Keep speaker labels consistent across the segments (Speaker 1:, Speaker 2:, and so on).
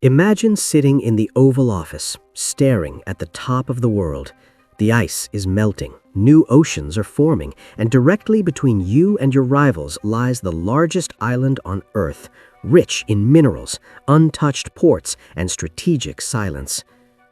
Speaker 1: Imagine sitting in the Oval Office, staring at the top of the world. The ice is melting, new oceans are forming, and directly between you and your rivals lies the largest island on Earth, rich in minerals, untouched ports, and strategic silence.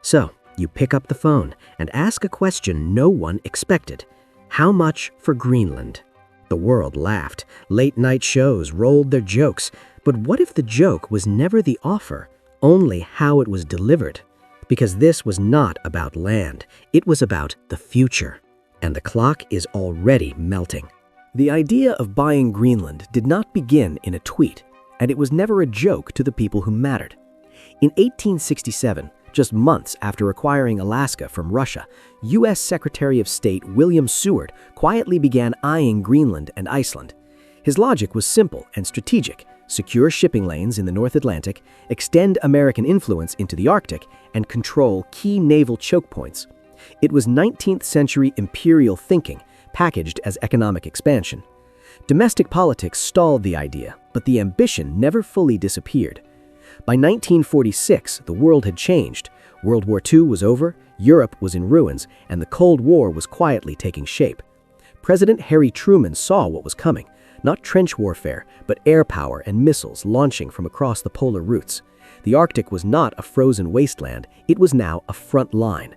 Speaker 1: So, you pick up the phone and ask a question no one expected. How much for Greenland? The world laughed. Late-night shows rolled their jokes. But what if the joke was never the offer, only how it was delivered? Because this was not about land, it was about the future. And the clock is already melting. The idea of buying Greenland did not begin in a tweet, and it was never a joke to the people who mattered. In 1867, just months after acquiring Alaska from Russia, U.S. Secretary of State William Seward quietly began eyeing Greenland and Iceland. His logic was simple and strategic: secure shipping lanes in the North Atlantic, extend American influence into the Arctic, and control key naval choke points. It was 19th century imperial thinking, packaged as economic expansion. Domestic politics stalled the idea, but the ambition never fully disappeared. By 1946, the world had changed. World War II was over, Europe was in ruins, and the Cold War was quietly taking shape. President Harry Truman saw what was coming: not trench warfare, but air power and missiles launching from across the polar routes. The Arctic was not a frozen wasteland, it was now a front line.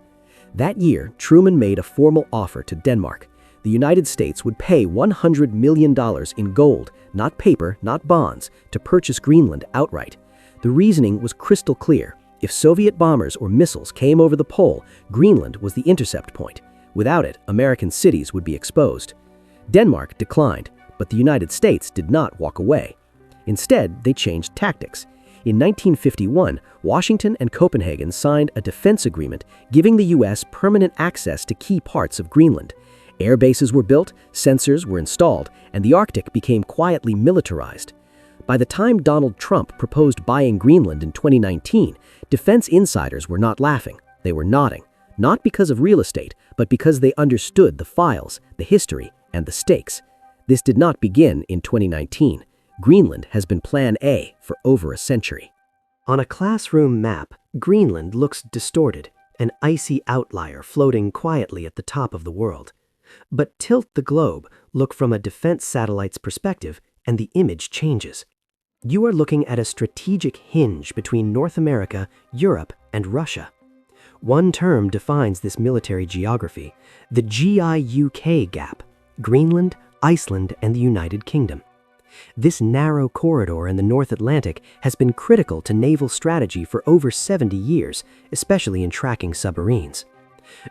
Speaker 1: That year, Truman made a formal offer to Denmark. The United States would pay $100 million in gold, not paper, not bonds, to purchase Greenland outright. The reasoning was crystal clear. If Soviet bombers or missiles came over the pole, Greenland was the intercept point. Without it, American cities would be exposed. Denmark declined, but the United States did not walk away. Instead, they changed tactics. In 1951, Washington and Copenhagen signed a defense agreement giving the U.S. permanent access to key parts of Greenland. Air bases were built, sensors were installed, and the Arctic became quietly militarized. By the time Donald Trump proposed buying Greenland in 2019, defense insiders were not laughing, they were nodding, not because of real estate, but because they understood the files, the history, and the stakes. This did not begin in 2019. Greenland has been Plan A for over a century. On a classroom map, Greenland looks distorted, an icy outlier floating quietly at the top of the world. But tilt the globe, look from a defense satellite's perspective, and the image changes. You are looking at a strategic hinge between North America, Europe, and Russia. One term defines this military geography: the GIUK gap: Greenland, Iceland, and the United Kingdom. This narrow corridor in the North Atlantic has been critical to naval strategy for over 70 years, especially in tracking submarines.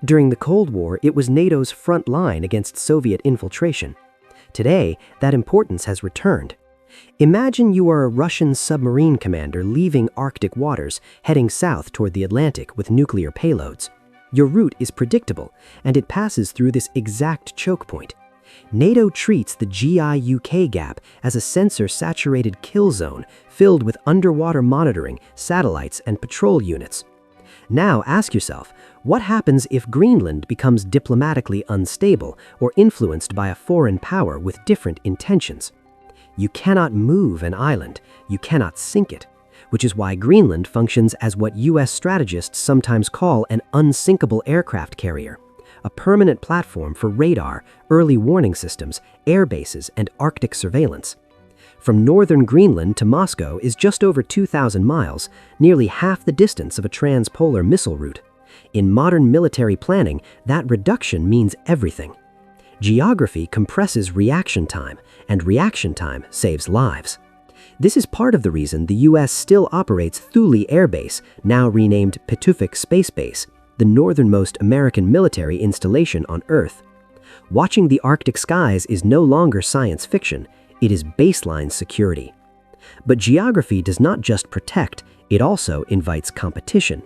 Speaker 1: During the Cold War, it was NATO's front line against Soviet infiltration. Today, that importance has returned. Imagine you are a Russian submarine commander leaving Arctic waters, heading south toward the Atlantic with nuclear payloads. Your route is predictable, and it passes through this exact choke point. NATO treats the GIUK gap as a sensor-saturated kill zone filled with underwater monitoring, satellites, and patrol units. Now ask yourself, what happens if Greenland becomes diplomatically unstable or influenced by a foreign power with different intentions? You cannot move an island, you cannot sink it, which is why Greenland functions as what U.S. strategists sometimes call an unsinkable aircraft carrier, a permanent platform for radar, early warning systems, air bases, and Arctic surveillance. From northern Greenland to Moscow is just over 2,000 miles, nearly half the distance of a transpolar missile route. In modern military planning, that reduction means everything. Geography compresses reaction time, and reaction time saves lives. This is part of the reason the U.S. still operates Thule Air Base, now renamed Pituffik Space Base, the northernmost American military installation on Earth. Watching the Arctic skies is no longer science fiction, it is baseline security. But geography does not just protect, it also invites competition.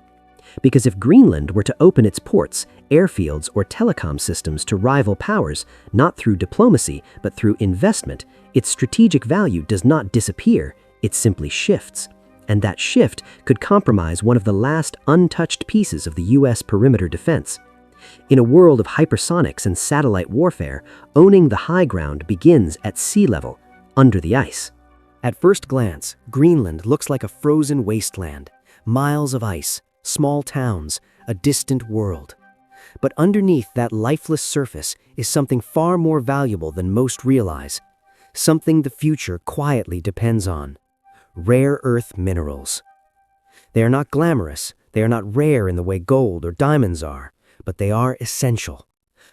Speaker 1: Because if Greenland were to open its ports, airfields, or telecom systems to rival powers, not through diplomacy, but through investment, its strategic value does not disappear, it simply shifts. And that shift could compromise one of the last untouched pieces of the U.S. perimeter defense. In a world of hypersonics and satellite warfare, owning the high ground begins at sea level, under the ice. At first glance, Greenland looks like a frozen wasteland. Miles of ice, small towns, a distant world. But underneath that lifeless surface is something far more valuable than most realize. Something the future quietly depends on. Rare earth minerals. They are not glamorous, they are not rare in the way gold or diamonds are, but they are essential.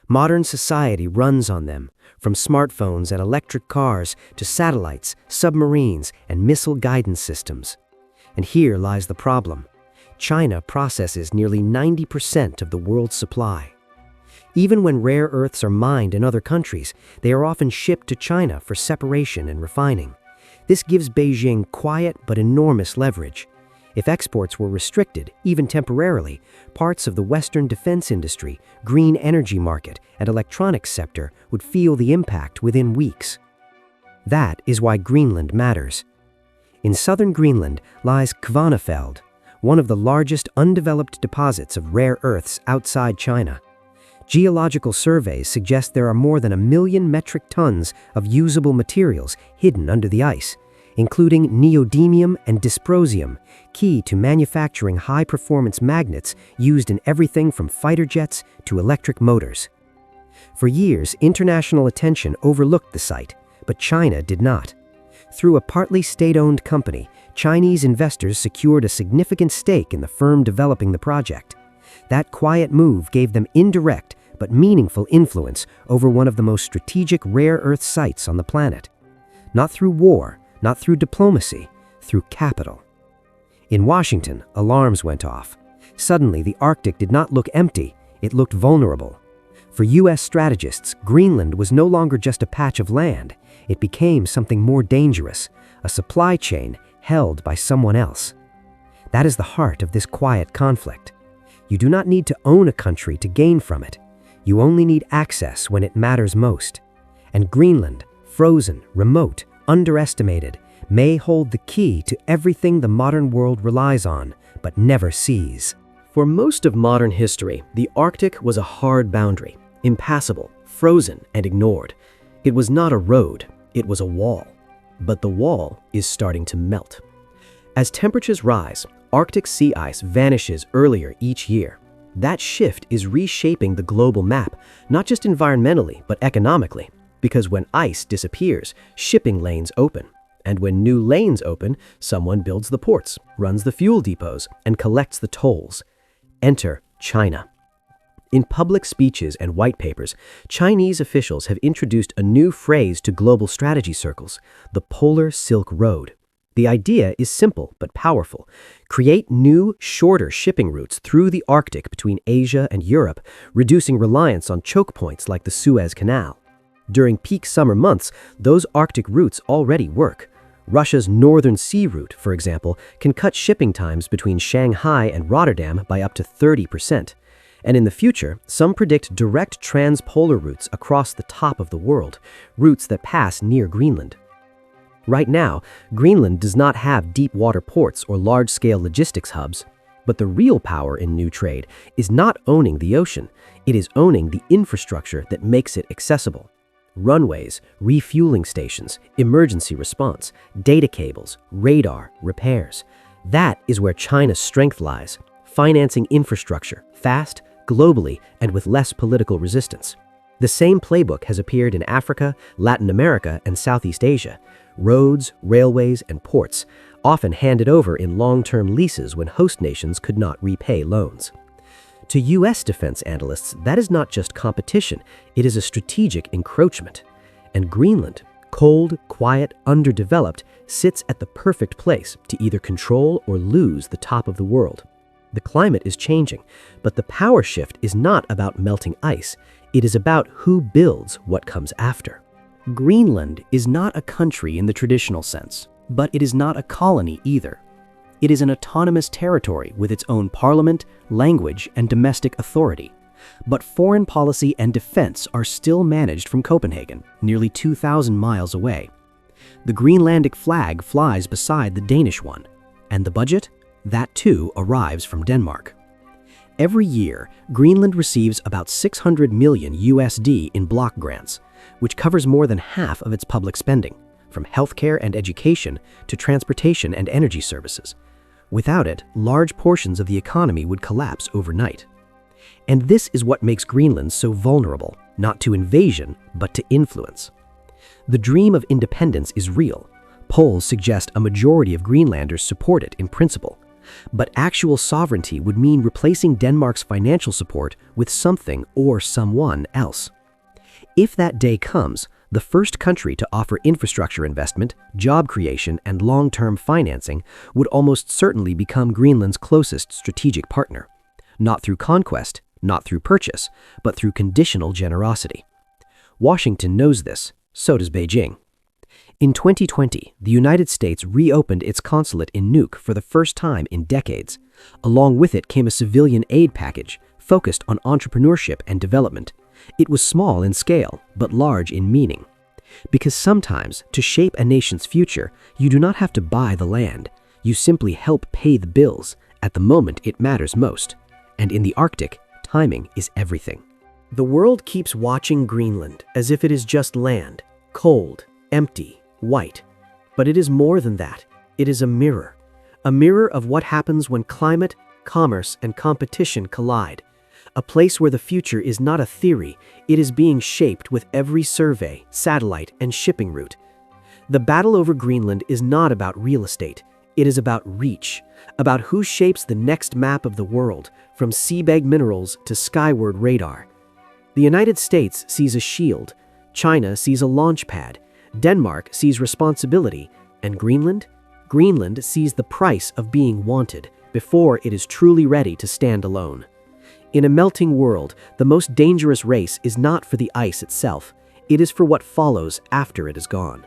Speaker 1: Modern society runs on them, from smartphones and electric cars to satellites, submarines, and missile guidance systems. And here lies the problem. China processes nearly 90% of the world's supply. Even when rare earths are mined in other countries, they are often shipped to China for separation and refining. This gives Beijing quiet but enormous leverage. If exports were restricted, even temporarily, parts of the Western defense industry, green energy market, and electronics sector would feel the impact within weeks. That is why Greenland matters. In southern Greenland lies Kvanefjeld, one of the largest undeveloped deposits of rare earths outside China. Geological surveys suggest there are more than 1 million metric tons of usable materials hidden under the ice, including neodymium and dysprosium, key to manufacturing high-performance magnets used in everything from fighter jets to electric motors. For years, international attention overlooked the site, but China did not. Through a partly state-owned company, Chinese investors secured a significant stake in the firm developing the project. That quiet move gave them indirect but meaningful influence over one of the most strategic rare earth sites on the planet. Not through war, not through diplomacy, through capital. In Washington, alarms went off. Suddenly, the Arctic did not look empty, it looked vulnerable. For U.S. strategists, Greenland was no longer just a patch of land. It became something more dangerous, a supply chain held by someone else. That is the heart of this quiet conflict. You do not need to own a country to gain from it. You only need access when it matters most. And Greenland, frozen, remote, underestimated, may hold the key to everything the modern world relies on, but never sees. For most of modern history, the Arctic was a hard boundary, impassable, frozen, and ignored. It was not a road, it was a wall. But the wall is starting to melt. As temperatures rise, Arctic sea ice vanishes earlier each year. That shift is reshaping the global map, not just environmentally, but economically. Because when ice disappears, shipping lanes open. And when new lanes open, someone builds the ports, runs the fuel depots, and collects the tolls. Enter China. In public speeches and white papers, Chinese officials have introduced a new phrase to global strategy circles, the Polar Silk Road. The idea is simple but powerful. Create new, shorter shipping routes through the Arctic between Asia and Europe, reducing reliance on choke points like the Suez Canal. During peak summer months, those Arctic routes already work. Russia's Northern Sea Route, for example, can cut shipping times between Shanghai and Rotterdam by up to 30%. And in the future, some predict direct transpolar routes across the top of the world, routes that pass near Greenland. Right now, Greenland does not have deep water ports or large-scale logistics hubs. But the real power in new trade is not owning the ocean, it is owning the infrastructure that makes it accessible. Runways, refueling stations, emergency response, data cables, radar, repairs. That is where China's strength lies, financing infrastructure, fast, globally, and with less political resistance. The same playbook has appeared in Africa, Latin America, and Southeast Asia. Roads, railways, and ports, often handed over in long-term leases when host nations could not repay loans. To U.S. defense analysts, that is not just competition, it is a strategic encroachment. And Greenland, cold, quiet, underdeveloped, sits at the perfect place to either control or lose the top of the world. The climate is changing, but the power shift is not about melting ice, it is about who builds what comes after. Greenland is not a country in the traditional sense, but it is not a colony either. It is an autonomous territory with its own parliament, language, and domestic authority. But foreign policy and defense are still managed from Copenhagen, nearly 2,000 miles away. The Greenlandic flag flies beside the Danish one, and the budget? That too arrives from Denmark. Every year, Greenland receives about 600 million USD in block grants, which covers more than half of its public spending, from healthcare and education to transportation and energy services. Without it, large portions of the economy would collapse overnight. And this is what makes Greenland so vulnerable, not to invasion, but to influence. The dream of independence is real. Polls suggest a majority of Greenlanders support it in principle. But actual sovereignty would mean replacing Denmark's financial support with something or someone else. If that day comes, the first country to offer infrastructure investment, job creation, and long-term financing would almost certainly become Greenland's closest strategic partner. Not through conquest, not through purchase, but through conditional generosity. Washington knows this, so does Beijing. In 2020, the United States reopened its consulate in Nuuk for the first time in decades. Along with it came a civilian aid package focused on entrepreneurship and development. It was small in scale, but large in meaning. Because sometimes, to shape a nation's future, you do not have to buy the land. You simply help pay the bills at the moment it matters most. And in the Arctic, timing is everything. The world keeps watching Greenland as if it is just land, cold, empty, white. But it is more than that. It is a mirror of what happens when climate, commerce, and competition collide. A place where the future is not a theory, it is being shaped with every survey, satellite, and shipping route. The battle over Greenland is not about real estate. It is about reach, about who shapes the next map of the world, from seabed minerals to skyward radar. The United States sees a shield, China sees a launch pad, Denmark sees responsibility, and Greenland? Greenland sees the price of being wanted before it is truly ready to stand alone. In a melting world, the most dangerous race is not for the ice itself, it is for what follows after it is gone.